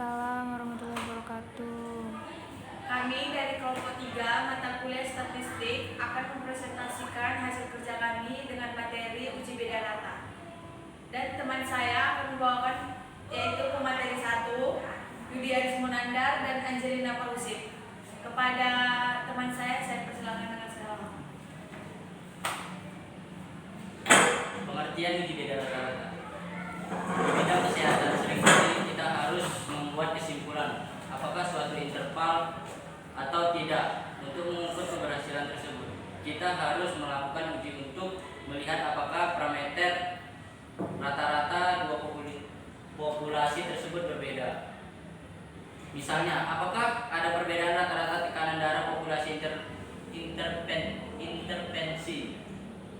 Waalaikumsalam warahmatullahi wabarakatuh. Kami dari kelompok 3 mata kuliah statistik akan mempresentasikan hasil kerja kami dengan materi uji beda data. Dan teman saya akan membawakan yaitu pemateri 1, Yudi Aris Monandar dan Angelina Pausip. Kepada teman saya persilakan dengan segala. Pengertian uji beda rata-rata. Di bidang kesehatan seringkali kita harus membuat kesimpulan apakah suatu interval atau tidak. Untuk mengukur keberhasilan tersebut, kita harus melakukan uji untuk melihat apakah parameter rata-rata dua populasi tersebut berbeda. Misalnya, apakah ada perbedaan rata-rata tekanan darah populasi intervensi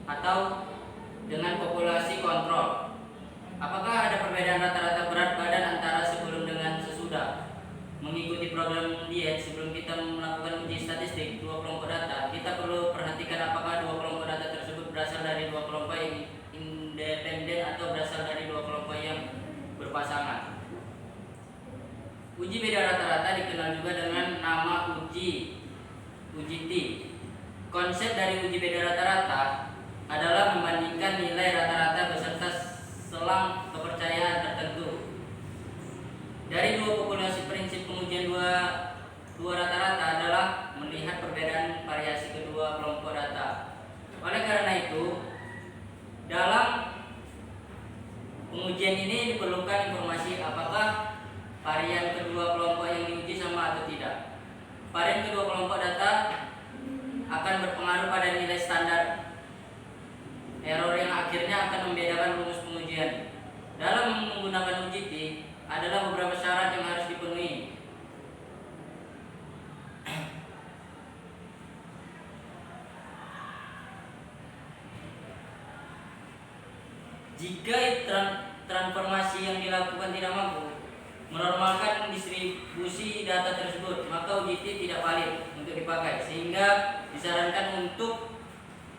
atau dengan populasi kontrol? Apakah ada perbedaan rata-rata berat badan antara sebelum dengan sesudah mengikuti program diet? Sebelum kita melakukan uji statistik dua kelompok data, kita perlu perhatikan apakah dua kelompok data tersebut berasal dari dua kelompok yang independen atau berasal dari dua kelompok yang berpasangan. Uji beda rata-rata dikenal juga dengan nama uji T. Konsep dari uji beda rata-rata adalah membandingkan nilai rata-rata beserta selang kepercayaan tertentu dari dua populasi. Prinsip pengujian dua rata-rata adalah melihat perbedaan variasi kedua kelompok data. Oleh karena itu, dalam pengujian ini diperlukan informasi apakah varian kedua kelompok yang diuji sama atau tidak. Varian kedua kelompok data akan berpengaruh pada nilai standar error yang akhirnya akan membedakan rumus pengujian. Dalam menggunakan uji T, adalah beberapa syarat yang harus dipenuhi. Jika transformasi yang dilakukan tidak mampu menormalkan distribusi data tersebut, maka uji T tidak valid untuk dipakai, sehingga disarankan untuk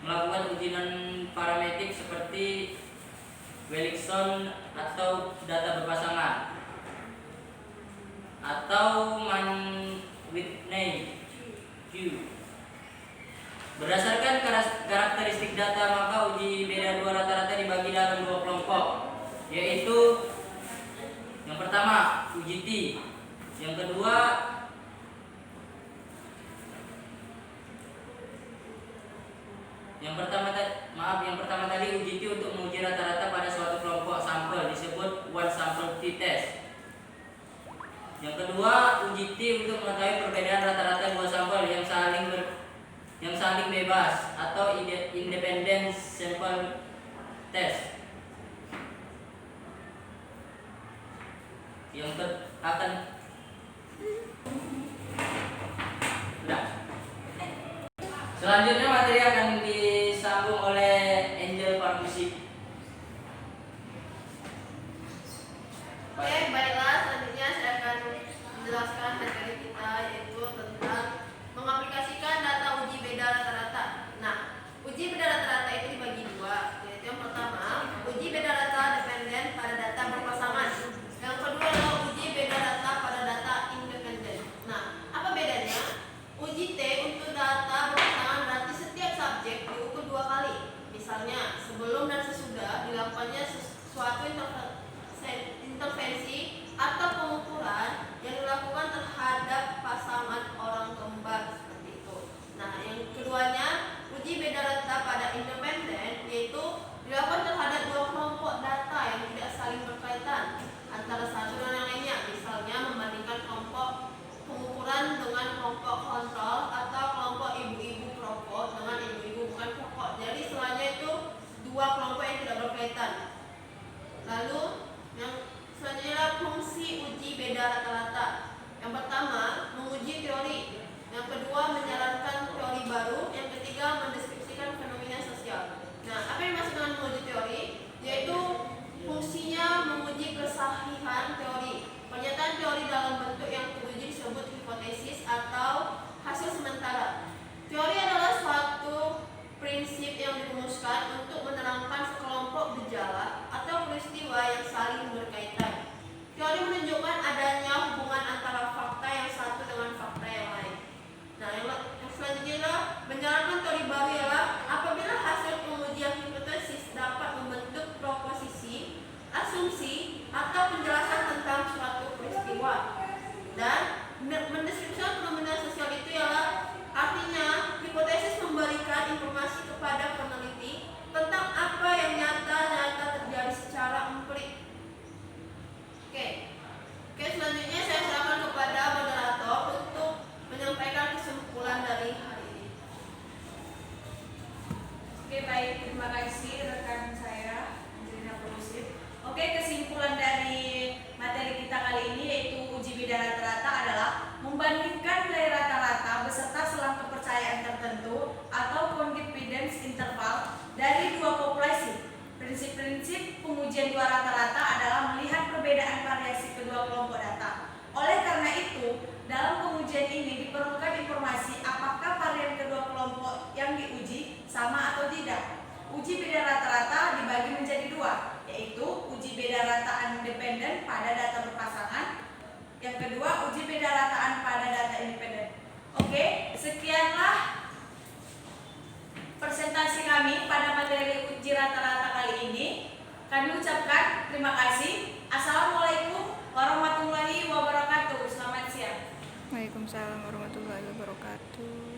melakukan ujian parametrik seperti Wilson atau data berpasangan atau Mann-Whitney Q. Berdasarkan karakteristik data, maka uji beda dua rata-rata dibagi dalam dua kelompok, yaitu yang pertama uji T, yang kedua yang pertama tadi uji T untuk menguji rata-rata pada suatu kelompok sampel disebut one sample T test. Yang kedua uji T untuk mengetahui perbedaan rata-rata dua sampel yang saling bebas atau independent sample test. Selanjutnya materi akan disambung oleh Angel Pausip. Oke, baiklah, selanjutnya saya akan menjelaskan materi kita, yaitu tentang mengaplikasikan data uji beda rata-rata. Nah, uji beda rata-rata itu dibagi dua, yaitu yang pertama uji beda data dependen pada data berpasangan, yang kedua adalah uji beda data pada data independen. Nah, apa bedanya? Uji T untuk data berpasangan berarti setiap subjek diukur dua kali. Misalnya, sebelum dan sesudah dilakukannya suatu intervensi atau pengukuran yang dilakukan terhadap pasangan orang kembar, seperti itu. Nah, yang keduanya uji beda data pada independen, yaitu dilakukan terhadap dua kelompok data yang tidak saling berkaitan antara satu dan yang lainnya. Misalnya, membandingkan kelompok pengukuran dengan kelompok kontrol atau kelompok ibu-ibu perokok dengan ibu-ibu bukan perokok. Jadi semuanya itu dua kelompok yang tidak berkaitan. Lalu yang selanjutnya adalah fungsi uji beda rata-rata. Yang pertama menguji teori, yang kedua menjalankan teori baru, yang ketiga mendeskripsikan fenomena sosial. Nah, apa yang dimaksud dengan menguji teori? Yaitu fungsinya menguji kesahihan teori. Pernyataan teori dalam bentuk yang teruji disebut hipotesis atau hasil sementara. Teori adalah suatu prinsip yang dirumuskan untuk menerangkan sekelompok gejala atau peristiwa yang saling berkaitan. Teori menunjukkan adanya beda rata-rata adalah membandingkan nilai rata-rata beserta selang kepercayaan tertentu atau confidence interval dari dua populasi. Prinsip-prinsip pengujian dua rata-rata adalah melihat perbedaan variasi kedua kelompok data. Oleh karena itu, dalam pengujian ini diperlukan informasi apakah varian kedua kelompok yang diuji sama atau tidak. Uji beda rata-rata dibagi menjadi dua, yaitu uji beda rataan independen pada data berpasangan. Yang kedua, uji beda rataan pada data independen. Oke, sekianlah presentasi kami pada materi uji rata-rata kali ini. Kami ucapkan terima kasih. Assalamualaikum warahmatullahi wabarakatuh. Selamat siang. Waalaikumsalam warahmatullahi wabarakatuh.